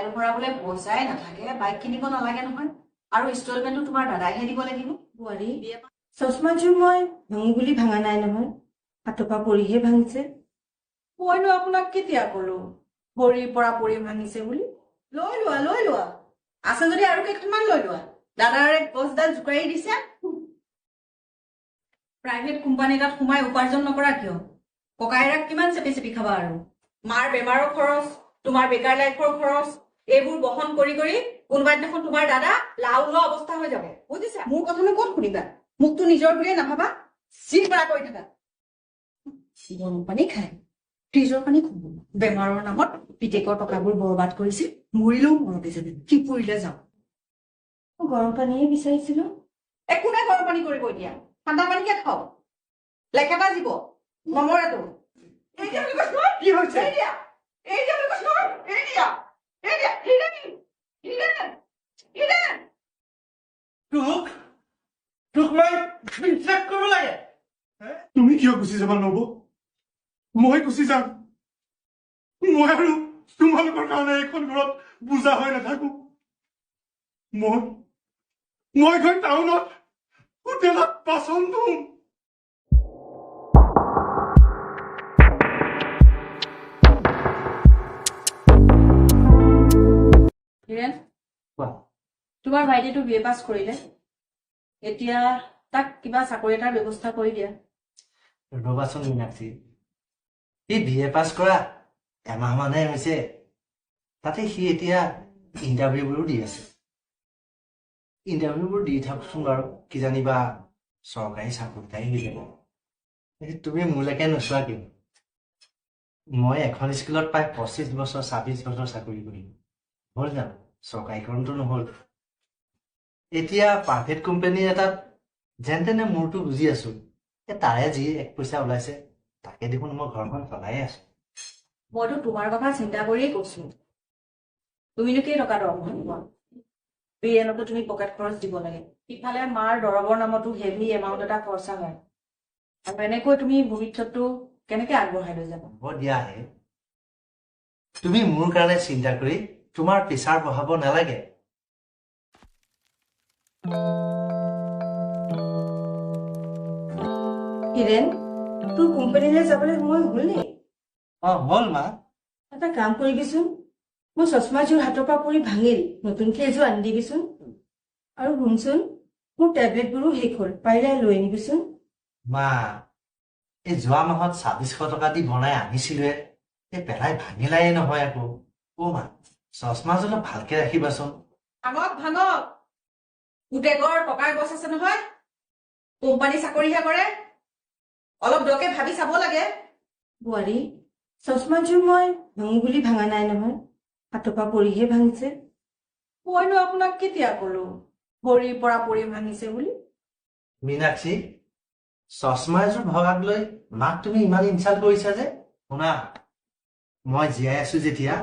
তেল ভৰাবলৈ পইচাই নাথাকে বাইক কিনিব নালাগে নহয় আৰু ইনষ্টলমেণ্টটো তোমাৰ দাদাইহে দিব লাগিব বোৱাৰী চশমাযোৰ মই ভাঙো বুলি ভাঙা নাই নহয় হাতৰ পৰা পৰিহে ভাঙিছে মইনো আপোনাক কেতিয়া কলো ভৰিৰ পৰা পৰি ভাঙিছে বুলি লৈ লোৱা আছে যদি আৰু কেইখনমান লৈ লোৱা দাদাৰে গছডাল জোকাৰি দিছে প্ৰাইভেট কোম্পানী এটাত সোমাই উপাৰ্জন নকৰা কিয় ককাইৰাক কিমান চেপি চেপি খাবা আৰু মাৰ বেমাৰৰ খৰচ তোমাৰ বেকাৰ লাইফৰ খৰচ এইবোৰ বহন কৰি কৰি কোনোবা দিনাখন তোমাৰ দাদা লাও লোৱা অৱস্থা হৈ যাব বুজিছা মোৰ কথানো ক'ত শুনিবা মোকতো নিজৰ বুলিয়ে নাভাবা চিন কৰা কৰি থাকা গৰম পানী খায় ফ্ৰিজৰ পানী খুব বেমাৰৰ নামত পিতেকৰ টকাবোৰ বৰবাদ কৰিছে মৰিলেও মৰতে যাবে কি পৰিলে যাওঁ গৰম পানীয়ে বিচাৰিছিলো একো নাই গৰম পানী কৰিব এতিয়া ঠাণ্ডা পানীকে খাওঁ লেকেটা জীৱ নমৰেতো কি হৈছে তুমি কিয় গুচি যাবা নব মই গুচি যাম মই আৰু তোমালোকৰ কাৰণে এইখন ঘৰত বুজা হৈ নাথাকো মই গৈ টাউনত হোটেলত বাচন ধুম হিৰেণ তোমাৰ ভাইটিটো BA পাছ কৰিলে এতিয়া তাক কিবা চাকৰি এটাৰ ব্যৱস্থা কৰি দিয়া ৰবাচোন মীনাক্ষী সি BA পাছ কৰা এমাহ মানে হৈছে তাতে সি এতিয়া ইণ্টাৰভিউবোৰো দি আছে ইণ্টাৰভিউবোৰ দি থাকচোন বাৰু কি জানিবা চৰকাৰী চাকৰি এটাই হৈ যাব তুমি মোলৈকে নোচোৱা কিয় মই এখন স্কুলত প্ৰায় 25 বছৰ 26 বছৰ চাকৰি কৰিলো হ'ল জানো চৰকাৰীকৰণটো নহ'ল এতিয়া প্ৰাইভেট কোম্পানী এটাত যেন তেনে মোৰটো বুজি আছো তাৰে যি 1 পইচা ওলাইছে তাকে দেখোন মই ঘৰখন চলাই আছো মইতো তোমাৰ কথা চিন্তা কৰিয়ে কৈছো তুমিনো কেই টকা দৰমহা পোৱা BNতো তুমি পকেট খৰচ দিব লাগে ইফালে মাৰ দৰৱৰ নামতো হেভি এমাউণ্ট এটা খৰচা হয় আৰু এনেকৈ তুমি ভৱিষ্যতটো কেনেকে আগবঢ়াই লৈ যাবা হ'ব দিয়া হে তুমি মোৰ কাৰণে চিন্তা কৰি তোমাৰ প্ৰেছাৰ বঢ়াব নালাগে হিৰেণ তোৰ কোম্পানীলৈ যাবলৈ সময় হ'ল নে হ'ল মা এটা কাম কৰিবিচোন মোৰ চশমাযোৰ হাতৰ পৰা পৰি ভাঙিল নতুনকে এযোৰ আনি দিবিচোন আৰু শুনচোন মোৰ টেবলেটবোৰো শেষ হ'ল পাৰিলে লৈ আনিবিচোন মা এই যোৱা মাহত 2600 টকা দি বনাই আনিছিলোৱে এই পেলাই ভাঙিলাই নহয় আকৌ মা চশমাযোৰ অলপ ভালকে ৰাখিবাচোন ভাঙক পুতেকৰ টকাৰ গছ আছে নহয় কোম্পানী চাকৰিহে কৰে অলপ দকে ভাবি চাব লাগে বোৱাৰী চশমাযোৰ মই ভাঙো বুলি ভাঙা নাই নহয় হাতৰ পৰা পৰিহে ভাঙিছে মইনো আপোনাক কেতিয়া কলো ভৰিৰ পৰা পৰি ভাঙিছে বুলি মীনাক্ষী চশমা এযোৰ ভগাক লৈ মাক তুমি ইমান ইনচাল্ট কৰিছা যে শুনা মই জীয়াই আছো যেতিয়া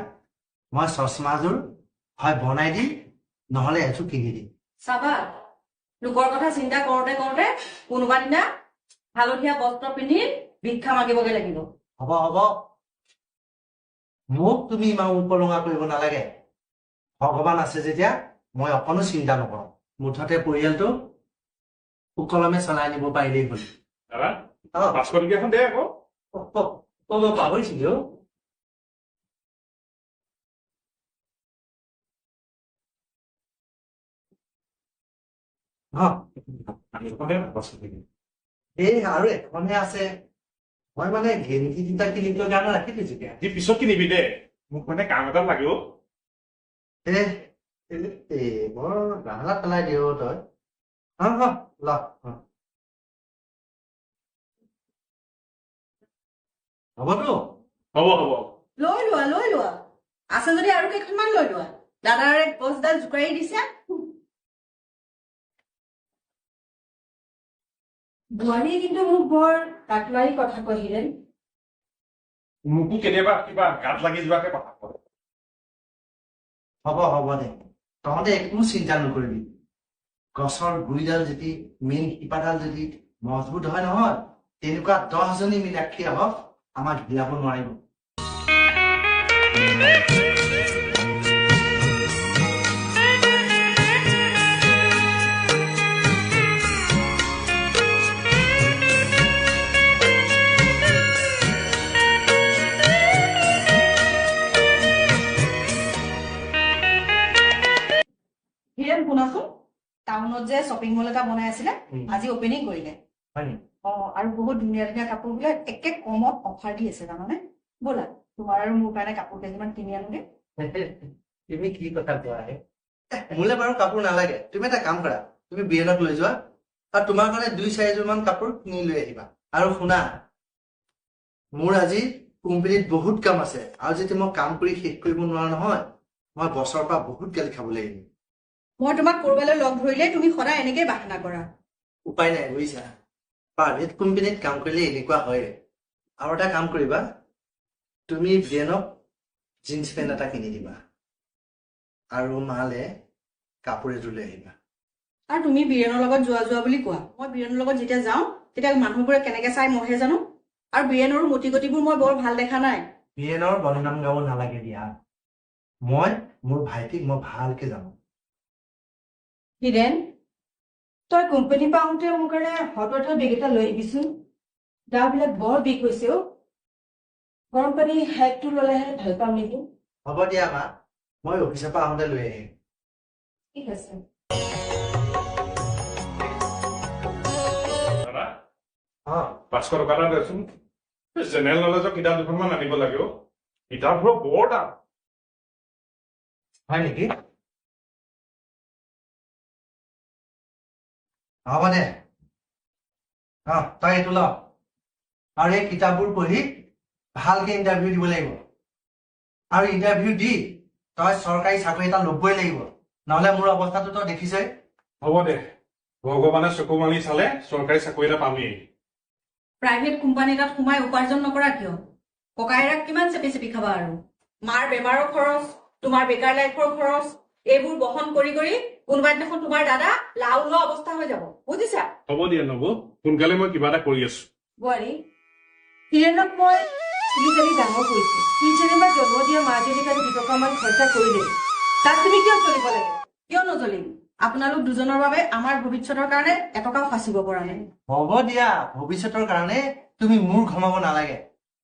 মই চশমাযোৰ হয় বনাই দিম নহলে এযোৰ কিনি দিম চাবা লোকৰ কথা চিন্তা কৰোতে কৰোতে কোনোবা দিনা হালধীয়া বস্ত্ৰ পিন্ধি ভিক্ষা মাগিবগে লাগিব হ'ব মোক তুমি ইমান উপলঙা কৰিব নালাগে ভগৱান আছে যেতিয়া মই অকণো চিন্তা নকৰো মুঠতে পৰিয়ালটো সুকলমে চলাই নিব পাৰিলেই হ'ল দাদা 500 টকীয়াখন দে আকৌ মই পাহৰিছিলো এই আৰু এখনহে আছে মই মানে গেঞ্জি 2টা কিনিবৰ কাৰণে ৰাখি থৈছো পিছত কিনিবি দে মোক মানে কাম এটা লাগে বৰ গাহলা পেলাই দিও তই ল হ'বতো হ'ব লৈ লোৱা আছে যদি আৰু কেইখনমান লৈ লোৱা দাদাৰে গছডাল জোকাৰি দিছে বোৱাৰীয়ে কিন্তু মোক বৰ কাটলাৰী কথা কয় হিৰেণ মোকো কেতিয়াবা কিবা গাত লাগি যোৱাকে কথা কয় হ'ব দে তহঁতে একো চিন্তা নকৰিবি গছৰ গুৰিডাল যদি মেইন শিপাডাল যদি মজবুত হয় নহয় তেনেকুৱা 10 জনী মীনাক্ষী আহক আমাক হিলাব নোৱাৰিব টাউনত যে শ্বপিং মল এটা বনাই আছিলে উম। আজি অপেনিং কৰিলে হয় নেকি? আৰু বহুত ধুনীয়া ধুনীয়া কাপোৰ বোলে একে কমত অফাৰ দি আছে জানানে ব'লা তোমাৰ আৰু মোৰ কাৰণে কাপোৰ কেইযোৰমান কিনি আনোগে তুমি কি কথা কোৱা হে? মোলে বাৰু কাপোৰ নালাগে, তুমি এটা কাম কৰা, তুমি বিয়েনক লৈ যোৱা আৰু তোমাৰ কাৰণে 2-4 মান কাপোৰ কিনি লৈ আহিবা। আৰু শুনা, মোৰ আজি কোম্পানীত বহুত কাম আছে আৰু যদি মই কাম কৰি শেষ কৰিব নোৱাৰো নহয়, মই বছৰৰ পৰা বহুত গালি খাব লাগিব। মই তোমাক কৰবালৈ লগ ধৰিলে তুমি সদায় এনেকে বাহানা কৰা উপায় নাই বুজিছা, প্ৰাইভেট কোম্পানীত কাম কৰিলে এনেকুৱা হয়। আৰু এটা কাম কৰিবা, তুমি বিয়েনক জিন্স পেণ্ট এটা কিনি দিবা আৰু মালে কাপোৰ এযোৰ লৈ আহিবা। আৰু তুমি বীৰেণৰ লগত যোৱা বুলি কোৱা মই বীৰেণৰ লগত যেতিয়া যাওঁ তেতিয়া মানুহবোৰে কেনেকে চাই মইহে জানো আৰু বীৰেণৰো মতি গতিবোৰ মই বৰ ভাল দেখা নাই বিয়েনৰ বদনাম গাব নালাগে দিয়া, মই মোৰ ভাইটিক মই ভালকে জানো। হীৰেণ তই কোম্পানীৰ পৰা আহোঁতে মোৰ কাৰণে হট ৱাটাৰ বেগ এটা লৈ আহিবিচোন। গাবিলাক বৰ বিষ হৈছে অ'। গৰম পানী হেকটো ল'লেহে ভাল পাম নেকি। হ'ব দিয়া মা, মই অফিচৰ পৰা আহোঁতে লৈ আহিম। ঠিক আছে। দাদা অ 500 টকা এটা দেচোন জেনেৰেল নলেজৰ কিতাপ দুখনমান আনিব লাগে অ কিতাপবোৰ বৰ দাম হয় নেকি? হ'ব দে, তই এইটো ল আৰু এই কিতাপবোৰ পঢ়ি ভালকে ইণ্টাৰভিউ দিব লাগিব আৰু ইণ্টাৰভিউ দি তই চৰকাৰী চাকৰি এটা ল'বই লাগিব, নহ'লে মোৰ অৱস্থাটো তই দেখিছই। হ'ব দে ভগৱানে চকু মাৰি চালে চৰকাৰী চাকৰি এটা পামেই প্ৰাইভেট কোম্পানী এটাত সোমাই উপাৰ্জন নকৰা কিয় ককাইৰাক কিমান চেপি চেপি খাবা আৰু মাৰ বেমাৰৰ খৰচ তোমাৰ বেকাৰ লাইফৰ খৰচ এইবোৰ বহন কৰি কৰি কোনোবা দিনাখন তোমাৰ দাদা লাও লোৱা অৱস্থা হৈ যাব বুজিছা হ'ব দিয়া নবৌ সোনকালে মই কিবা এটা কৰি আছো বোৱাৰী হীৰেণক মই তুলি জানি ডাঙৰ কৰিছো। সি যেনিবা জন্ম দিয়া মাজনীৰ কাৰণে 2 টকামান খৰচা কৰিলে, তাত তুমি কিয় চলিব লাগে? কিয় নজ্বলিম আপোনালোক দুজনৰ বাবে আমাৰ ভৱিষ্যতৰ কাৰণে এটকাও সাঁচিব পৰা নাই হ'ব দিয়া, ভৱিষ্যতৰ কাৰণে তুমি মোৰ ঘমাব নালাগে।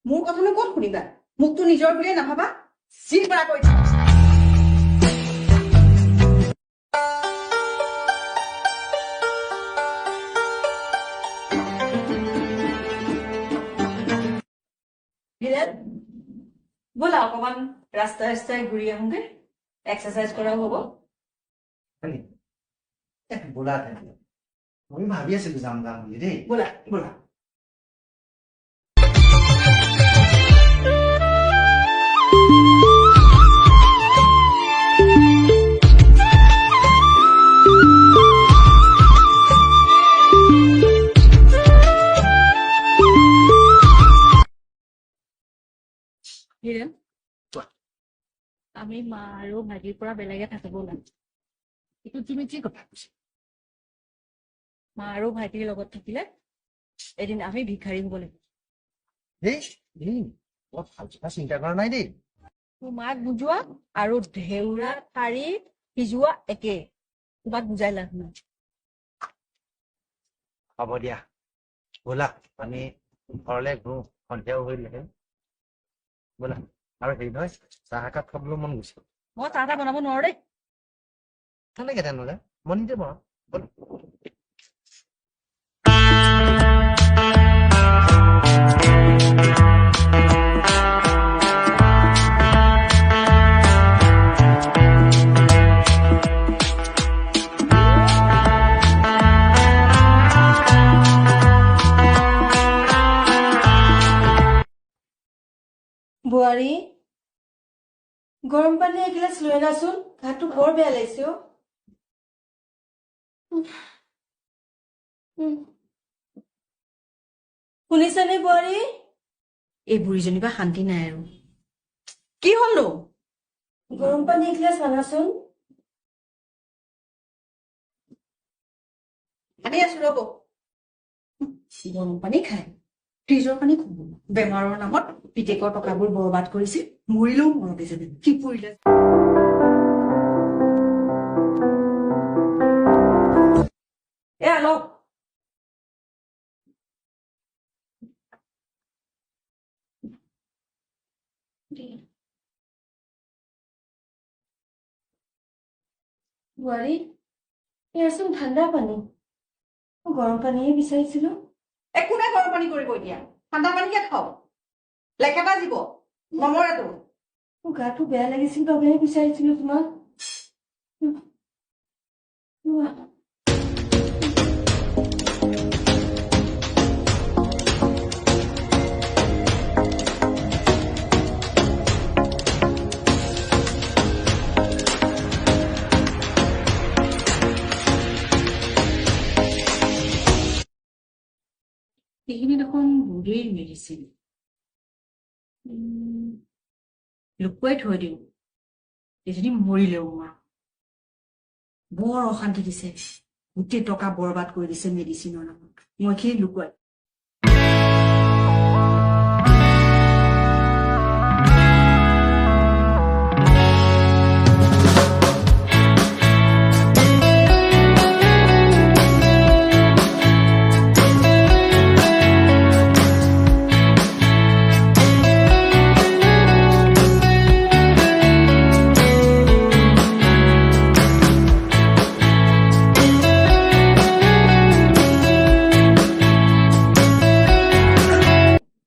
মোৰ কথানো ক'ত শুনিবা মোকতো নিজৰ বুলিয়ে নাভাবা চিন পৰা কৰি থাকা হীৰেণ ব'লা অকমান ৰাস্তাই ৰাস্তাই ঘূৰি আহোঁগে এক্সাৰচাইজ কৰাও হ'ব হয় নেকি? ব'লা তেন্তে, মই ভাবি আছিলো যাম যাম বুলি দেই। ব'লা ব'লা। হীৰেণ কোৱা। আমি মা আৰু ভাইটিৰ পৰা বেলেগে থাকিব লাগে এইটো তুমি কি কথা কৈছা? মা আৰু ভাইটিৰ লগত থাকিলে এদিন আমি ভিখাৰী হ'ব লাগিব এই বৰ ভাল কথা চিন্তা কৰা নাই দেই। তোৰ মাক বুজোৱা আৰু ঢেউৰা ঠাৰি সিজোৱা একে তোমাক বুজাই লাভ নাই হ'ব দিয়া, ব'লা আমি ঘৰলৈ ঘূৰো, সন্ধিয়াও হৈ লাগে। ব'লা, আৰু হেৰি নহয়, চাহ একাপ খাবলৈ মন গৈছে। মই চাহ তাহ বনাব নোৱাৰো দেই কেনেকে তেনেহ'লে মই নিজে বনাম, ব'লা। বোৱাৰী গৰম পানী এগিলাচ লৈ আনাচোন, গাটো বৰ বেয়া লাগিছে অ'। শুনিছানে বোৱাৰী? এই বুঢ়ীজনী বা শান্তি নাই আৰু কি হ'লনো গৰম পানী এগিলাচ আনাচোন। আনি আছো ৰ'ব গৰম পানী খাই ফ্ৰিজৰ পানী খুব বেমাৰৰ নামত পিতেকৰ টকাবোৰ বৰবাদ কৰিছিল মৰিলেও মৰতে যাবে কি পৰিলে এ লওক বোৱাৰী এয়াচোন ঠাণ্ডা পানী মই গৰম পানীয়ে বিচাৰিছিলো একো নাই গৰম পানী কৰিব এতিয়া ঠাণ্ডা পানীকে খাওঁ লেখেটা জীৱ নমৰেতো মোৰ গাটো বেয়া লাগিছিল বাবেহে বিচাৰিছিলো তোমাক এইখিনি দেখোন বুঢ়ীৰ মেডিচিন লুকুৱাই থৈ দিওঁ এজনী মৰিলেও মা বৰ অশান্তি দিছে গোটেই টকা বৰবাদ কৰি দিছে মেডিচিনৰ নামত মই এইখিনি লুকুৱাই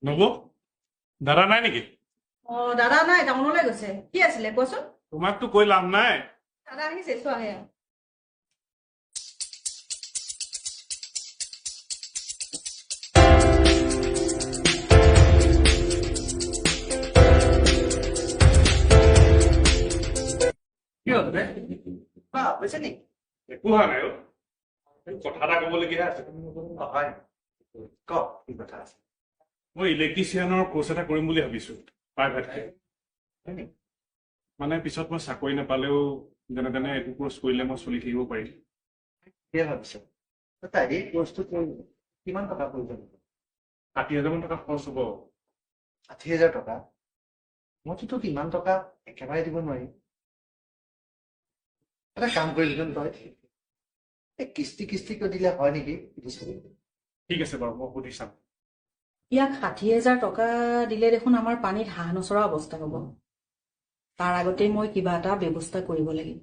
নবৌ দাদা নাই নেকি অ দাদা নাই টাউনলৈ গৈছে কি আছিলে কোৱাচোন তোমাকতো কৈ লাভ নাই দাদা আহিছে চোৱা সেয়া কি হ'ল বে? বা হৈছে নেকি একো হোৱা নাই অ'। এই কথা এটা ক'বলগীয়া আছে হয় ক কি কথা আছে মই ইলেক্ট্ৰিচিয়ানৰ কোৰ্চ এটা কৰিম বুলি ভাবিছো প্ৰাইভেটকে হয় নেকি মানে পিছত মই চাকৰি নাপালেও যেনে তেনে এইটো কোৰ্চ কৰিলে মই চলি থাকিব পাৰিম কিয় ভাবিছ তাই এই কোৰ্চটো কিমান টকা প্ৰয়োজন 60,000 মান টকা খৰচ হ'ব 60,000 টকা মইতো তোক ইমান টকা একেবাৰে দিব নোৱাৰিম এটা কাম কৰিবিচোন তই এই কিস্তিকৈ দিলে হয় নেকি ঠিক আছে বাৰু মই সুধি চাম ইয়াক 60,000 টকা দিলে দেখোন আমাৰ পানীত হাঁহ নচৰা অৱস্থা হ'ব তাৰ আগতেই মই কিবা এটা ব্যৱস্থা কৰিব লাগিব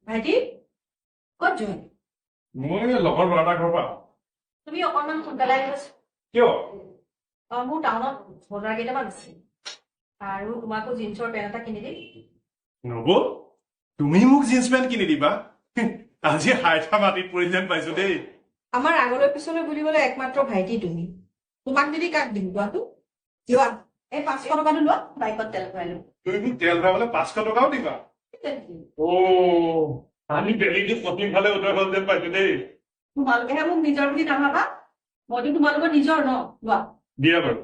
ভাইটি ক'ত যোৱা মই লগৰ ল'ৰা ঘৰৰ পৰা তুমি অকণমান সোনকালে আহিবাচোন কিয় মোৰ টাউনত বজাৰ কেইটামান আছে আৰু তোমাকো জিন্সৰ পেণ্ট এটা কিনি দিম নবৌ তুমি মোক জিন্স পেণ্ট কিনি দিবা আজি হাইঠা মাটিত পৰি যেন পাইছো দেই আমাৰ আগলৈ পিছলৈ বুলিবলৈ একমাত্ৰ ভাইটি তুমি তোমাক যদি কাক দিম কোৱাটো যোৱা এই 500 টকাটো লোৱা বাইকত তেল ভৰাই লওঁ তুমি মোক তেল ভৰাবলৈ 500 টকাও দিবা আমি বেলিটো প্ৰতি ফালে উদয় হ'ল যেন পাইছো দেই তোমালোকেহে মোক নিজৰ বুলি নাভাবা মইতো তোমালোকৰ নিজৰ ন লোৱা দিয়া বাৰু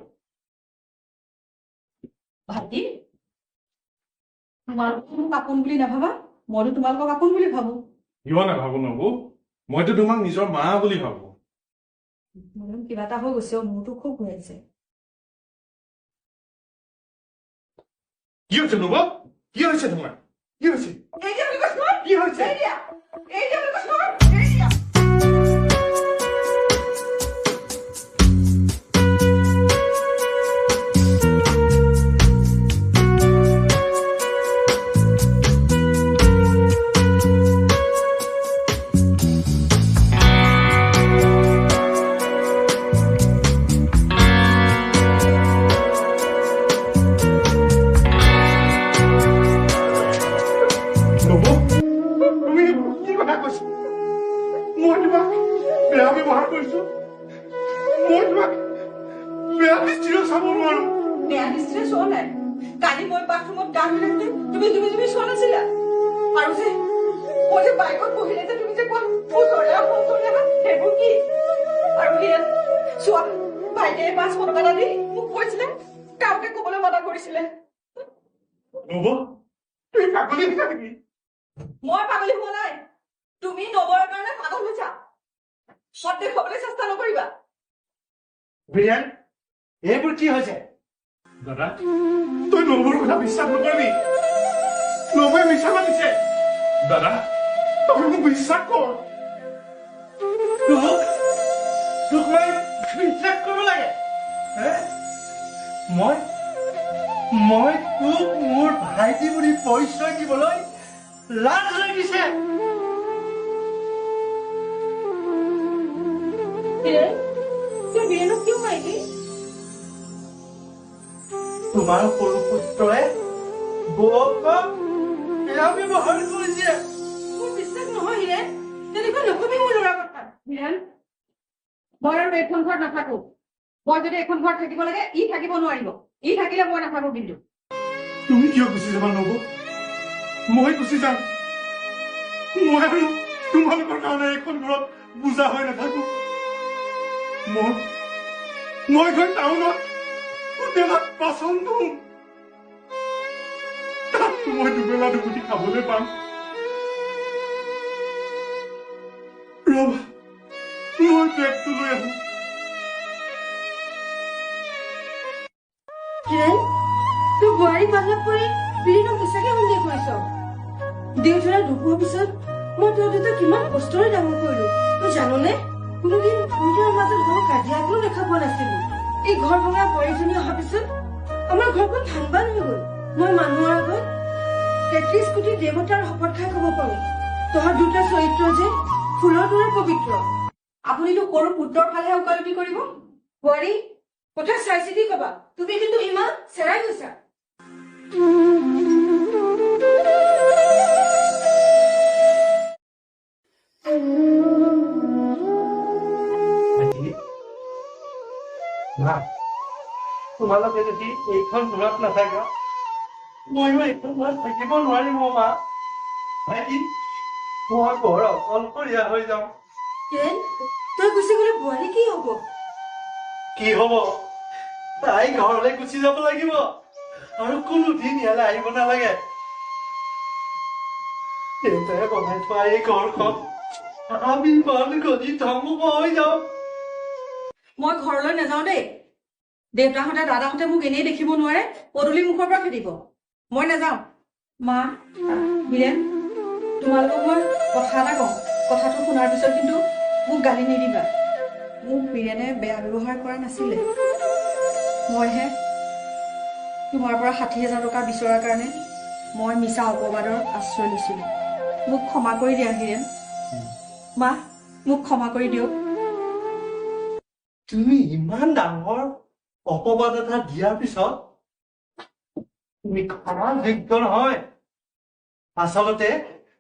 ভাইটি তোমালোকক মোক আপোন বুলি নাভাবা মইতো তোমালোকক আপোন বুলি ভাবো কিয় নাভাবো নবৌ মইতো তোমাক নিজৰ মা বুলি ভাবো কিবা এটা হৈ গৈছে মোৰতো খুব হৈ আছে কি হৈছে নবৌ কি হৈছে তোমাৰ কি হৈছে কি হৈছে নবৌ তুমি কি কথা কৈছা মই তোমাক বেয়া ব্যৱহাৰ কৰিছো মই তোমাক বেয়া দৃষ্টিৰে চাব নোৱাৰো বেয়া দৃষ্টিৰে চোৱা নাই কালি মই বাথৰুমত গা ধুই থাকোঁতে তুমি চোৱা নাছিলা আৰু যে মই যে বাইকত বহিলে যে তুমি যে কোৱা ওচৰলে আহা সেইবোৰ কি আৰু সেয়া চোৱা ভাইটিয়ে 500 টকা এটা দি মোক কৈছিলে কাউকে ক'বলৈ মানা কৰিছিলে নবৌ তুমি পাগলী হৈছা নেকি মই পাগলী হোৱা নাই তুমি নৱৰৰ কাৰণে পাগল হৈছা সৎ দেখুৱাবলৈ চেষ্টা নকৰিবা বিৰিয়ান এইবোৰ কি হৈছে দাদা তই নবৌৰ কথা বিশ্বাস নকৰিবি নবৌৱে মিছা মাতিছে দাদা তই মোক বিশ্বাস কৰ তোক মই বিশ্বাস কৰিব লাগে হে? মই তোক মোৰ ভাইটি বুলি পৰিচয় দিবলৈ লাজ লাগিছে। হিৰেণ তই বীৰেণক কিয় মাৰিলি? তোমাৰ সৰু পুত্ৰই বৌক বেয়া ব্যৱহাৰ কৰিছে। মোৰ বিশ্বাস নহয় হিৰেণ, তেনেকৈ নকবি মোৰ ল'ৰাৰ কথা। হিৰেণ, মই আৰু এইখন ঘৰত নাথাকো। মই যদি এইখন ঘৰত থাকিব লাগে ই থাকিব নোৱাৰিব। ই থাকিলে মই নাথাকো কিন্তু। তুমি কিয় গুচি যাবা নবৌ? মই গুচি যাম। মই আৰু তোমালোকৰ কাৰণে এইখন ঘৰত বুজা হৈ নাথাকো। মই গৈ টাউনত হোটেলত বাচন ধুম। তাত মই দুবেলা দুমুঠি খাবলৈ পাম। ৰবা, মই বেগটো লৈ আহো। হিৰেণ তোৰ বোৱাৰী বান্ধত পৰি বীৰেণক সঁচাকে সন্দেহ কৰিছ। দেউতাৰ ঢুকোৱাৰ পিছত মই তোৰ দুটা কিমান কষ্টৰে ডাঙৰ কৰিলো তই জাননে? কোনোদিন দুয়োটাৰ মাজত কোনো কাজিয়া কোনো দেখা পোৱা নাছিলো। এই ঘৰ ভঙা বোৱাৰীজনী অহাৰ পিছত আমাৰ ঘৰখন ভাঙবান হৈ গল। মই মানুহৰ আগত 33 কোটি দেৱতাৰ শপত খাই কব পাৰো তহঁত দুটা চৰিত্ৰ যে ফুলৰ দৰে পবিত্ৰ। আপুনিতো সৰু পুত্ৰৰ ফালেহে ওকালতি কৰিব। বোৱাৰী কথা চাই চিতি কবা, তুমি কিন্তু ইমান চেৰাই গৈছা। মা, তোমালোকে যদি এইখন ঘৰত নাথাকা ময়ো এইখন ঘৰত থাকিব নোৱাৰিম মা। ভাইটি, মই বৰ অকলশৰীয়া হৈ যাম। হিৰেণ তই গুচি গলে বোৱাৰী কি হব? কি হব? তাই ঘৰলৈ গুচি যাব লাগিব আৰু কোনোদিন ইয়ালৈ আহিব নালাগে। দেউতাই বনাই থোৱা এই ঘৰখন আমি ইমান গতি ধ্বংস হৈ যাম। মই ঘৰলৈ নাযাওঁ দেই। দেউতাহঁতে দাদাহঁতে মোক এনেই দেখিব নোৱাৰে, পদূলি মুখৰ পৰা খেদিব। মই নাযাওঁ। মা, বীৰেণ, তোমালোকক মই কথা এটা কওঁ। কথাটো শুনাৰ পিছত কিন্তু মোক গালি নিদিবা। মোক বীৰেণে বেয়া ব্যৱহাৰ কৰা নাছিলে। মইহে তোমাৰ পৰা 60,000 টকা বিচৰাৰ কাৰণে মই মিছা অপবাদৰ আশ্ৰয় লৈছিলো। মোক ক্ষমা কৰি দিয়া হিৰেণ। মা, মোক ক্ষমা কৰি দিয়ক। তুমি ইমান ডাঙৰ অপবাদ এটা দিয়াৰ পিছত তুমি ক্ষমাৰ যোগ্য নহয়। আচলতে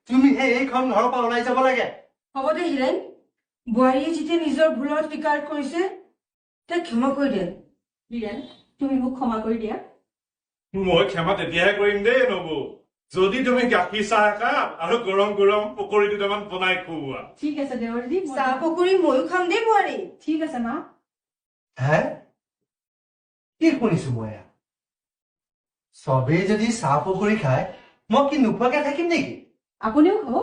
তুমিহে এইখন ঘৰৰ পৰা ওলাই যাব লাগে। হ'ব দে হিৰেণ, বোৱাৰীয়ে যেতিয়া নিজৰ ভুলৰ স্বীকাৰ কৰিছে তাইক ক্ষমা কৰি দে। বীৰেণ, তুমি মোক ক্ষমা কৰি দিয়া। মই ক্ষমা তেতিয়াহে কৰিম দেই নবৌ, যদি তুমি গাখীৰ চাহ একাপ আৰু গৰম গৰম পকৰি দুটামান বনাই খুওৱা। ঠিক আছে দেৱৰজী, চাহ পকৰি ময়ো খাম দেই বোৱাৰী। ঠিক আছে মা। হে? কি শুনিছো মই? চবেই যদি চাহ পকৰি খায় মই কি নোখোৱাকে থাকিম নেকি? আপুনিও খাব।